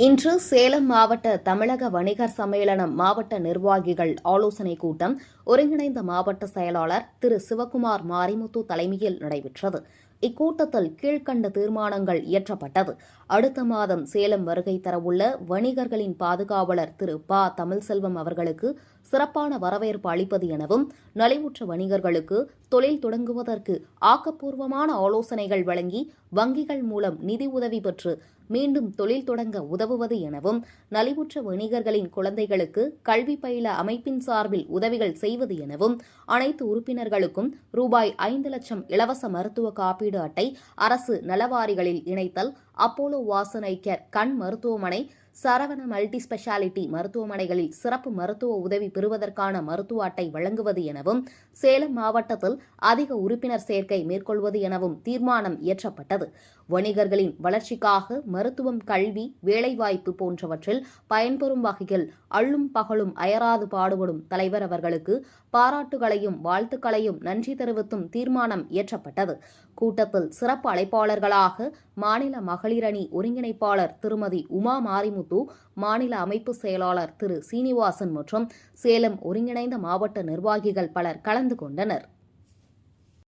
இன்று சேலம் மாவட்ட தமிழக வணிகர் சம்மேளனம் மாவட்ட நிர்வாகிகள் ஆலோசனைக் கூட்டம் ஒருங்கிணைந்த மாவட்ட செயலாளர் திரு சிவக்குமார் மாரிமுத்து தலைமையில் நடைபெற்றது. இக்கூட்டத்தில் கீழ்க்கண்ட தீர்மானங்கள் இயற்றப்பட்டது. அடுத்த மாதம் சேலம் வருகை தரவுள்ள வணிகர்களின் பாதுகாவலர் திரு ப. தமிழ்செல்வம் அவர்களுக்கு சிறப்பான வரவேற்பு அளிப்பது எனவும், நலிவுற்ற வணிகர்களுக்கு தொழில் தொடங்குவதற்கு ஆக்கப்பூர்வமான ஆலோசனைகள் வழங்கி வங்கிகள் மூலம் நிதி உதவி பெற்று மீண்டும் தொழில் தொடங்க உதவுவது எனவும், நலிவுற்ற வணிகர்களின் குழந்தைகளுக்கு கல்வி பயில அமைப்பின் சார்பில் உதவிகள் செய்வது எனவும், அனைத்து உறுப்பினர்களுக்கும் ரூபாய் 5 லட்சம் இலவச மருத்துவ காப்பீடு அட்டை, அரசு நலவாரிகளில் இணைத்தல், அப்போலோ வாசனைக்கர் கண் மருத்துவமனை, சரவண மல்டி ஸ்பெஷாலிட்டி மருத்துவமனைகளில் சிறப்பு மருத்துவ உதவி பெறுவதற்கான மருத்துவ அட்டை வழங்குவது எனவும், சேலம் மாவட்டத்தில் அதிக உறுப்பினர் சேர்க்கை மேற்கொள்வது எனவும் தீர்மானம் இயற்றப்பட்டது. வணிகர்களின் வளர்ச்சிக்காக மருத்துவம், கல்வி, வேலைவாய்ப்பு போன்றவற்றில் பயன்பெறும் வகையில் அள்ளும் பகலும் அயராது பாடுபடும் தலைவர் அவர்களுக்கு பாராட்டுகளையும் வாழ்த்துக்களையும் நன்றி தெரிவித்தும் தீர்மானம் இயற்றப்பட்டது. கூட்டத்தில் சிறப்பு அழைப்பாளர்களாக மாநில மகளிர் அணி ஒருங்கிணைப்பாளர் திருமதி உமா மாரிமுத்து, மாநில அமைப்பு செயலாளர் திரு சீனிவாசன் மற்றும் சேலம் ஒருங்கிணைந்த மாவட்ட நிர்வாகிகள் பலர் கலந்து கொண்டனர்.